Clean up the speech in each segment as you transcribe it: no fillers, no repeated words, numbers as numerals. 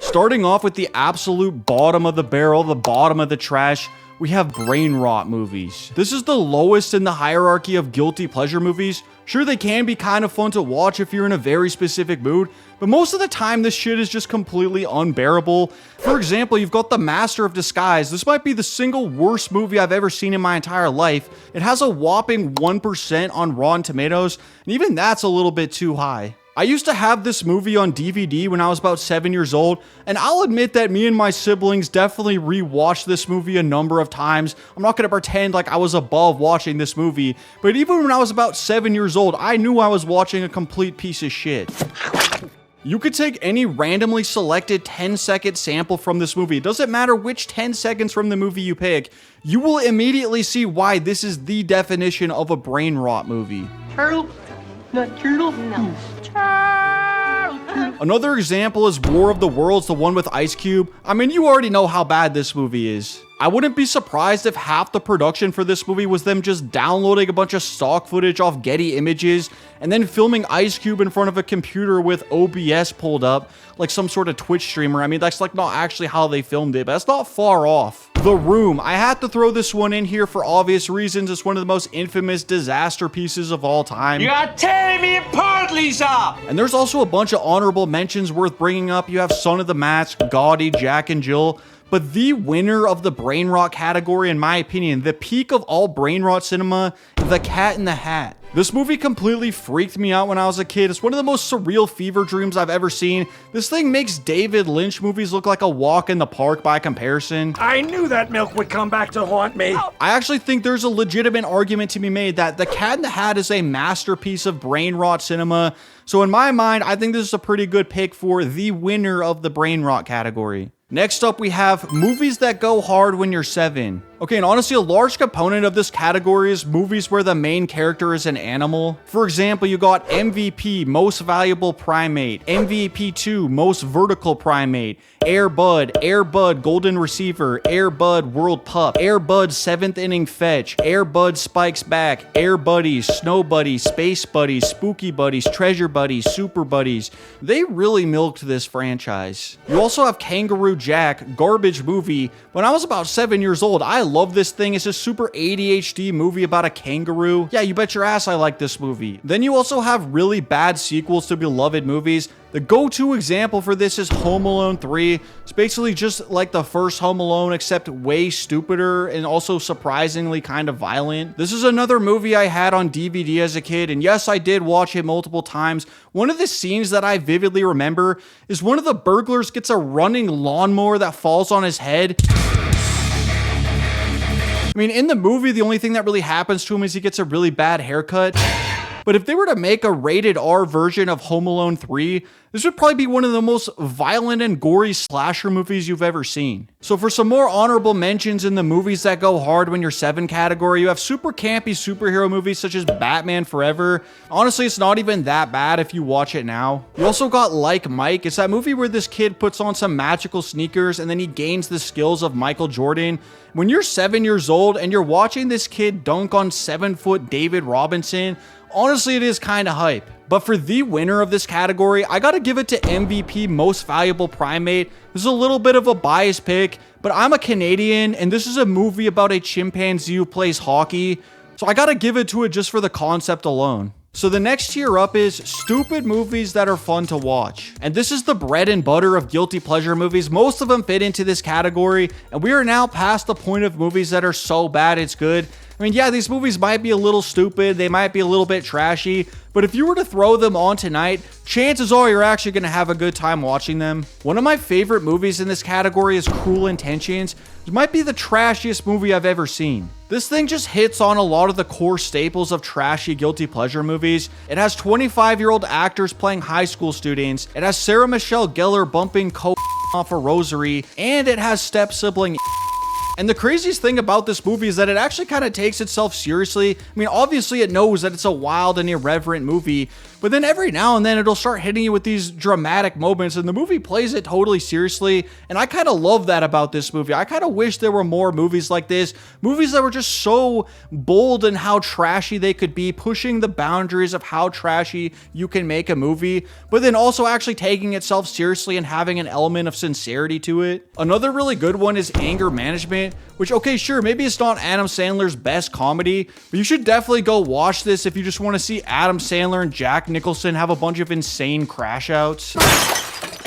Starting off with the absolute bottom of the barrel, the bottom of the trash, we have brain rot movies. This is the lowest in the hierarchy of guilty pleasure movies. Sure, they can be kind of fun to watch if you're in a very specific mood, but most of the time this shit is just completely unbearable. For example, you've got The Master of Disguise. This might be the single worst movie I've ever seen in my entire life. It has a whopping 1% on Rotten Tomatoes, and even that's a little bit too high. I used to have this movie on DVD when I was about 7 years old, and I'll admit that me and my siblings definitely rewatched this movie a number of times. I'm not gonna pretend like I was above watching this movie, but even when I was about 7 years old, I knew I was watching a complete piece of shit. You could take any randomly selected 10-second sample from this movie. It doesn't matter which 10 seconds from the movie you pick. You will immediately see why this is the definition of a brain rot movie. Turtle? Not turtle? No. Another example is War of the Worlds, the one with Ice Cube. I mean, you already know how bad this movie is. I wouldn't be surprised if half the production for this movie was them just downloading a bunch of stock footage off Getty Images and then filming Ice Cube in front of a computer with OBS pulled up, like some sort of Twitch streamer. I mean, that's like not actually how they filmed it, but that's not far off. The Room. I had to throw this one in here for obvious reasons. It's one of the most infamous disaster pieces of all time. You are tearing me apart, Lisa! And there's also a bunch of honorable mentions worth bringing up. You have Son of the Mask, Gotti, Jack and Jill. But the winner of the brain rot category, in my opinion, the peak of all brain rot cinema, The Cat in the Hat. This movie completely freaked me out when I was a kid. It's one of the most surreal fever dreams I've ever seen. This thing makes David Lynch movies look like a walk in the park by comparison. I knew that milk would come back to haunt me. I actually think there's a legitimate argument to be made that The Cat in the Hat is a masterpiece of brain rot cinema. So in my mind, I think this is a pretty good pick for the winner of the brain rot category. Next up, we have movies that go hard when you're 7. Okay, and honestly, a large component of this category is movies where the main character is an animal. For example, you got MVP, Most Valuable Primate, MVP 2, Most Vertical Primate, Air Bud, Golden Receiver, Air Bud, World Pup, Air Bud, 7th Inning Fetch, Air Bud, Spikes Back, Air Buddies, Snow Buddies, Space Buddies, Spooky Buddies, Treasure Buddies, Super Buddies. They really milked this franchise. You also have Kangaroo Jack, garbage movie. When I was about 7 years old, I love this thing. It's a super ADHD movie about a kangaroo. Yeah, you bet your ass I like this movie. Then you also have really bad sequels to beloved movies. The go-to example for this is Home Alone 3. It's basically just like the first Home Alone, except way stupider and also surprisingly kind of violent. This is another movie I had on DVD as a kid, and yes, I did watch it multiple times. One of the scenes that I vividly remember is one of the burglars gets a running lawnmower that falls on his head. I mean, in the movie, the only thing that really happens to him is he gets a really bad haircut. But if they were to make a rated R version of Home Alone 3, this would probably be one of the most violent and gory slasher movies you've ever seen. So for some more honorable mentions in the movies that go hard when you're 7 category, you have super campy superhero movies such as Batman Forever. Honestly, it's not even that bad if you watch it now. You also got Like Mike. It's that movie where this kid puts on some magical sneakers and then he gains the skills of Michael Jordan. When you're 7 years old and you're watching this kid dunk on 7-foot David Robinson, honestly, it is kind of hype. But for the winner of this category, I gotta give it to MVP, Most Valuable Primate. This is a little bit of a biased pick, but I'm a Canadian, and this is a movie about a chimpanzee who plays hockey, so I gotta give it to it just for the concept alone. So the next tier up is stupid movies that are fun to watch. And this is the bread and butter of guilty pleasure movies. Most of them fit into this category, and we are now past the point of movies that are so bad it's good. I mean, yeah, these movies might be a little stupid, they might be a little bit trashy, but if you were to throw them on tonight, chances are you're actually going to have a good time watching them. One of my favorite movies in this category is Cruel Intentions. It might be the trashiest movie I've ever seen. This thing just hits on a lot of the core staples of trashy guilty pleasure movies. It has 25-year-old actors playing high school students. It has Sarah Michelle Gellar bumping coke off a rosary, and it has step-sibling And the craziest thing about this movie is that it actually kind of takes itself seriously. I mean, obviously it knows that it's a wild and irreverent movie, but then every now and then it'll start hitting you with these dramatic moments, and the movie plays it totally seriously. And I kind of love that about this movie. I kind of wish there were more movies like this, movies that were just so bold in how trashy they could be, pushing the boundaries of how trashy you can make a movie, but then also actually taking itself seriously and having an element of sincerity to it. Another really good one is Anger Management, which, okay, sure, maybe it's not Adam Sandler's best comedy, but you should definitely go watch this if you just want to see Adam Sandler and Jack Nicholson have a bunch of insane crash outs.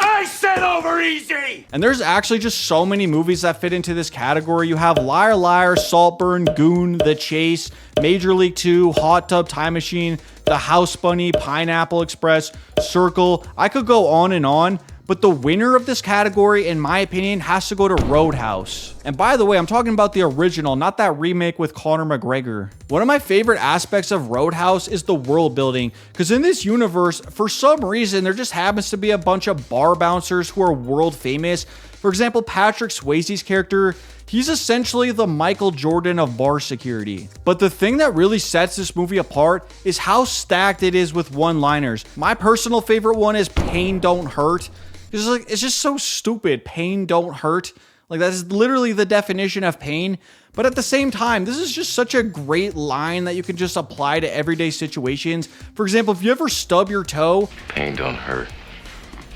I said over easy! And there's actually just so many movies that fit into this category. You have Liar Liar, Saltburn, Goon, The Chase, Major League 2, Hot Tub Time Machine, The House Bunny, Pineapple Express, Circle. I could go on and on. But the winner of this category, in my opinion, has to go to Roadhouse. And by the way, I'm talking about the original, not that remake with Conor McGregor. One of my favorite aspects of Roadhouse is the world building, because in this universe, for some reason, there just happens to be a bunch of bar bouncers who are world famous. For example, Patrick Swayze's character, he's essentially the Michael Jordan of bar security. But the thing that really sets this movie apart is how stacked it is with one-liners. My personal favorite one is Pain Don't Hurt. It's just so stupid. Pain don't hurt. Like, that is literally the definition of pain. But at the same time, this is just such a great line that you can just apply to everyday situations. For example, if you ever stub your toe, pain don't hurt.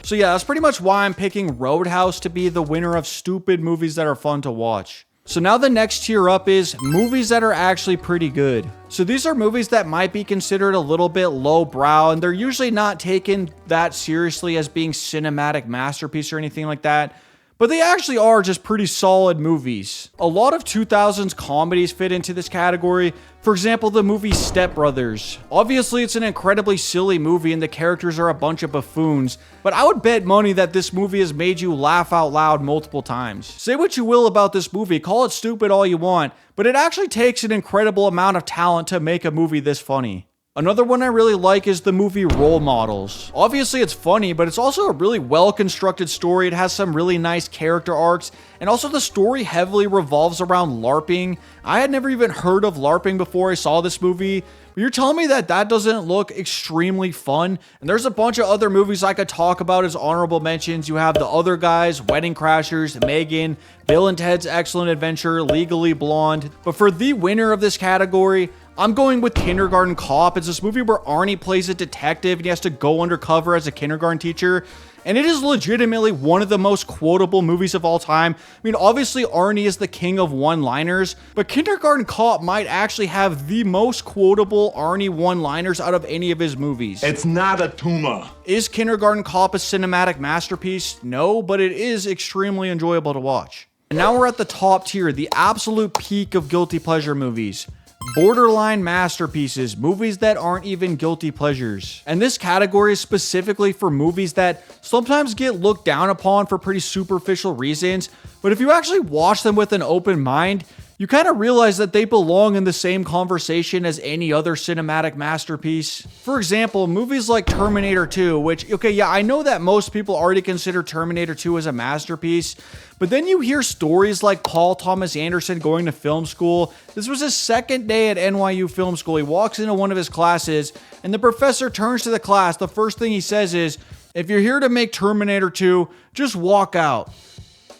So yeah, that's pretty much why I'm picking Roadhouse to be the winner of stupid movies that are fun to watch. So now the next tier up is movies that are actually pretty good. So these are movies that might be considered a little bit lowbrow, and they're usually not taken that seriously as being cinematic masterpiece or anything like that. But they actually are just pretty solid movies. A lot of 2000s comedies fit into this category. For example, the movie Step Brothers. Obviously, it's an incredibly silly movie and the characters are a bunch of buffoons, but I would bet money that this movie has made you laugh out loud multiple times. Say what you will about this movie, call it stupid all you want, but it actually takes an incredible amount of talent to make a movie this funny. Another one I really like is the movie Role Models. Obviously it's funny, but it's also a really well-constructed story. It has some really nice character arcs, and also the story heavily revolves around LARPing. I had never even heard of LARPing before I saw this movie, but you're telling me that that doesn't look extremely fun? And there's a bunch of other movies I could talk about as honorable mentions. You have The Other Guys, Wedding Crashers, Megan, Bill and Ted's Excellent Adventure, Legally Blonde. But for the winner of this category, I'm going with Kindergarten Cop. It's this movie where Arnie plays a detective and he has to go undercover as a kindergarten teacher. And it is legitimately one of the most quotable movies of all time. I mean, obviously Arnie is the king of one-liners, but Kindergarten Cop might actually have the most quotable Arnie one-liners out of any of his movies. It's not a tumor. Is Kindergarten Cop a cinematic masterpiece? No, but it is extremely enjoyable to watch. And now we're at the top tier, the absolute peak of guilty pleasure movies. Borderline masterpieces, movies that aren't even guilty pleasures. And this category is specifically for movies that sometimes get looked down upon for pretty superficial reasons, but if you actually watch them with an open mind, you kind of realize that they belong in the same conversation as any other cinematic masterpiece. For example, movies like Terminator 2, which, okay, yeah, I know that most people already consider Terminator 2 as a masterpiece, but then you hear stories like Paul Thomas Anderson going to film school. This was his second day at NYU Film School. He walks into one of his classes, and the professor turns to the class. The first thing he says is, "If you're here to make Terminator 2, just walk out."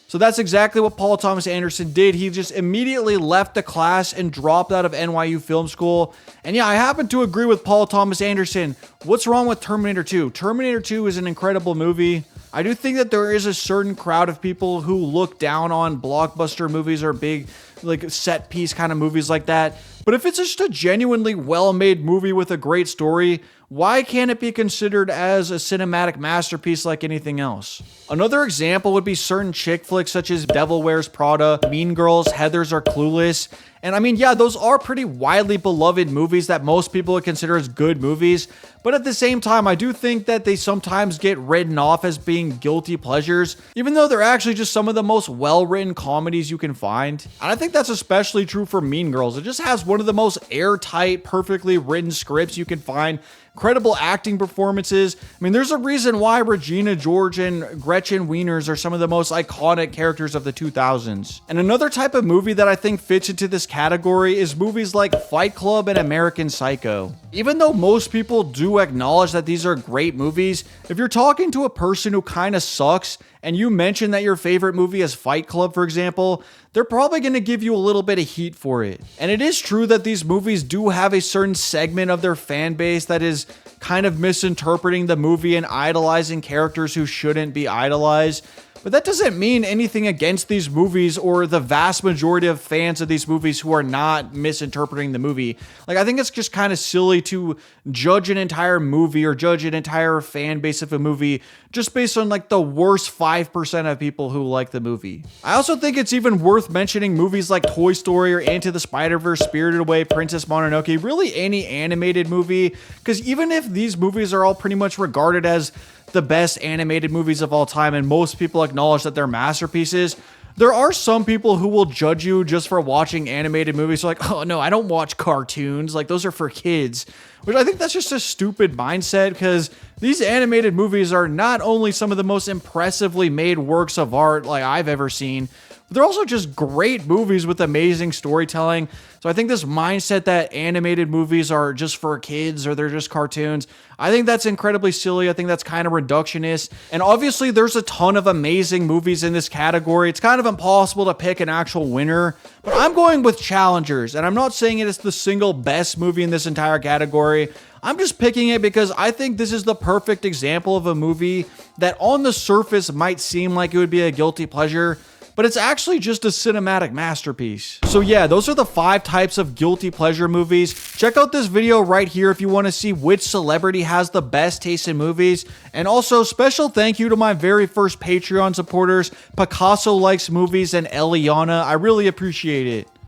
So that's exactly what Paul Thomas Anderson did. He just immediately left the class and dropped out of NYU Film School. And yeah, I happen to agree with Paul Thomas Anderson. What's wrong with Terminator 2? Terminator 2 is an incredible movie. I do think that there is a certain crowd of people who look down on blockbuster movies or big, like, set piece kind of movies like that. But if it's just a genuinely well-made movie with a great story, why can't it be considered as a cinematic masterpiece like anything else? Another example would be certain chick flicks such as Devil Wears Prada, Mean Girls, Heathers, or Clueless. And I mean, yeah, those are pretty widely beloved movies that most people would consider as good movies. But at the same time, I do think that they sometimes get written off as being guilty pleasures, even though they're actually just some of the most well-written comedies you can find. And I think that's especially true for Mean Girls. It just has one of the most airtight, perfectly written scripts you can find. incredible acting performances. I mean, there's a reason why Regina George and Gretchen Wieners are some of the most iconic characters of the 2000s. And another type of movie that I think fits into this category is movies like Fight Club and American Psycho. Even though most people do acknowledge that these are great movies, if you're talking to a person who kind of sucks and you mention that your favorite movie is Fight Club, for example, they're probably going to give you a little bit of heat for it. And it is true that these movies do have a certain segment of their fan base that is kind of misinterpreting the movie and idolizing characters who shouldn't be idolized. But that doesn't mean anything against these movies or the vast majority of fans of these movies who are not misinterpreting the movie. Like, I think it's just kind of silly to judge an entire movie or judge an entire fan base of a movie just based on like the worst 5% of people who like the movie. I also think it's even worth mentioning movies like Toy Story or Into the Spider-Verse, Spirited Away, Princess Mononoke, really any animated movie, because even if these movies are all pretty much regarded as the best animated movies of all time, and most people acknowledge that they're masterpieces, there are some people who will judge you just for watching animated movies. Like, oh no, I don't watch cartoons. Like, those are for kids. Which I think that's just a stupid mindset, because these animated movies are not only some of the most impressively made works of art like I've ever seen, but they're also just great movies with amazing storytelling. So I think this mindset that animated movies are just for kids or they're just cartoons, I think that's incredibly silly. I think that's kind of reductionist. And obviously there's a ton of amazing movies in this category. It's kind of impossible to pick an actual winner, but I'm going with challengers. And I'm not saying it is the single best movie in this entire category. I'm just picking it because I think this is the perfect example of a movie that on the surface might seem like it would be a guilty pleasure, but it's actually just a cinematic masterpiece. So yeah, those are the 5 types of guilty pleasure movies. Check out this video right here if you want to see which celebrity has the best taste in movies. And also, special thank you to my very first Patreon supporters, Picasso Likes Movies and Eliana. I really appreciate it.